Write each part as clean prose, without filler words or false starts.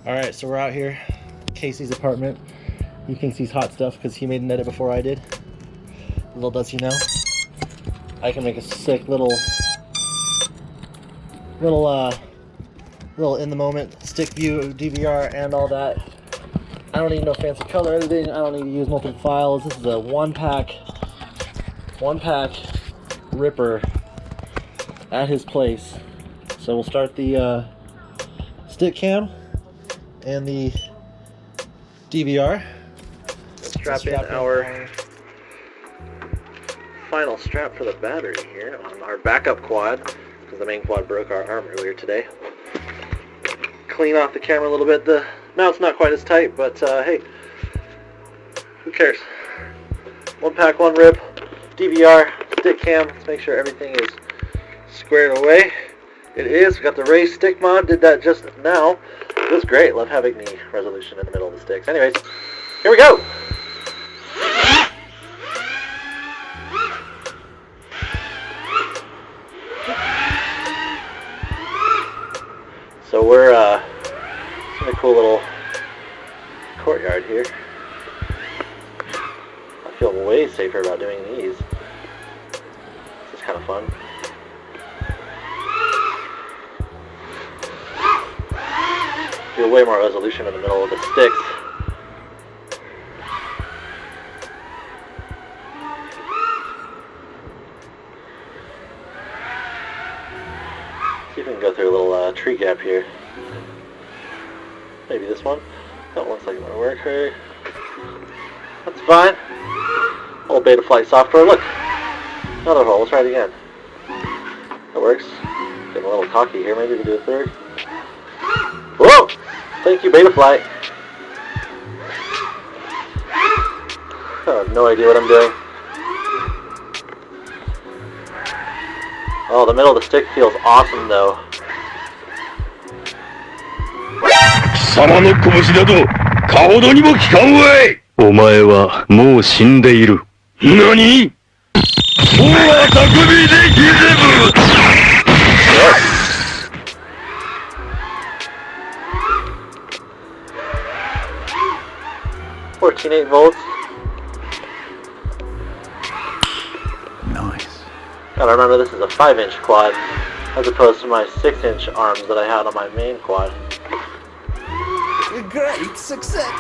Alright, so we're out here, Casey's apartment. He thinks he's hot stuff because he made an edit before I did. Little does he know, I can make a sick little in the moment stick view DVR and all that. I don't need no fancy color editing. I don't need to use multiple files. This is a one pack ripper at his place. So we'll start the stick cam and the DVR. Strap in our final strap for the battery here on our backup quad, because the main quad broke our arm earlier today. Clean off the camera a little bit. The mount's not quite as tight, but hey, who cares? One pack, one rip, DVR, stick cam. Let's make sure everything is squared away. It is. We got the raised stick mod. Did that just now. It was great. Love having the resolution in the middle of the sticks. Anyways, here we go. So we're in a cool little courtyard here. I feel way safer about doing these. This is kind of fun. Feel way more resolution in the middle of the sticks. See if we can go through a little tree gap here. Maybe this one. That looks like it might work. Hey. That's fine. Old Betaflight software. Look. Another hole. Let's try it again. That works. Getting a little cocky here. Maybe we can do a third. Whoa! Thank you, Betaflight. I have no idea what I'm doing. Oh, the middle of the stick feels awesome though. 貴様の拳などかほどにも効かんわい。お前はもう死んでいる。何？そうは匠でギゼブ。14.8 volts. Nice. Gotta remember this is a 5-inch quad as opposed to my 6-inch arms that I had on my main quad. Great success!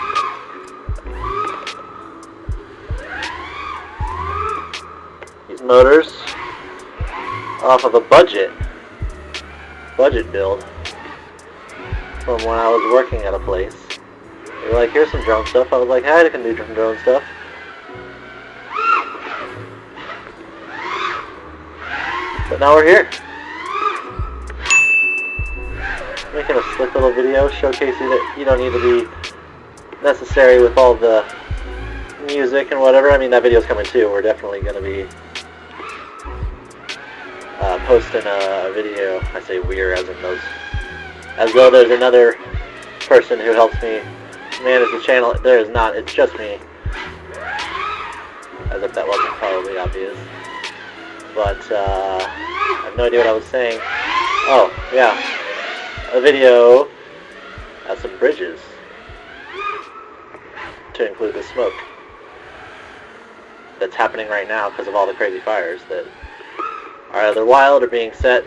These motors off of a budget build from when I was working at a place. They were like, here's some drone stuff. I was like, hey, I can do some drone stuff. But now we're here. Making a slick little video showcasing that you don't need to be necessary with all the music and whatever. I mean, that video's coming too. We're definitely going to be posting a video. I say we're as in those, as though there's another person who helps me manage the channel. There is not. It's just me. As if that wasn't probably obvious. But I have no idea what I was saying. Oh, yeah. A video has some bridges to include the smoke that's happening right now because of all the crazy fires that are either wild or being set.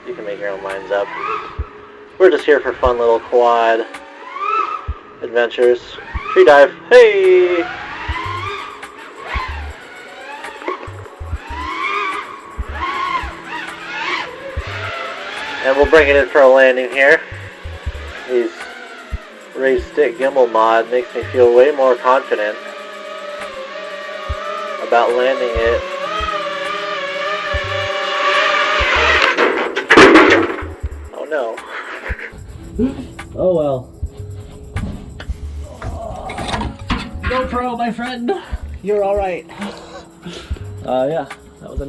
You can make your own minds up. We're just here for fun little quad adventures. Tree dive. Hey! And we'll bring it in for a landing here. These raised stick gimbal mod makes me feel way more confident about landing it. Oh no. Oh well. GoPro, my friend, you're alright. Yeah, that was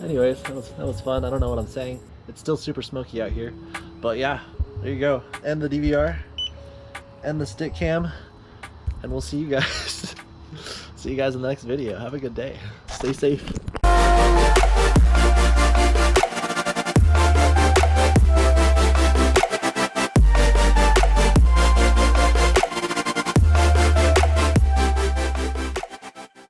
anyways, that was fun. I don't know what I'm saying. It's still super smoky out here, but yeah, there you go. And the DVR, and the stick cam, and we'll see you guys. See you guys in the next video. Have a good day. Stay safe.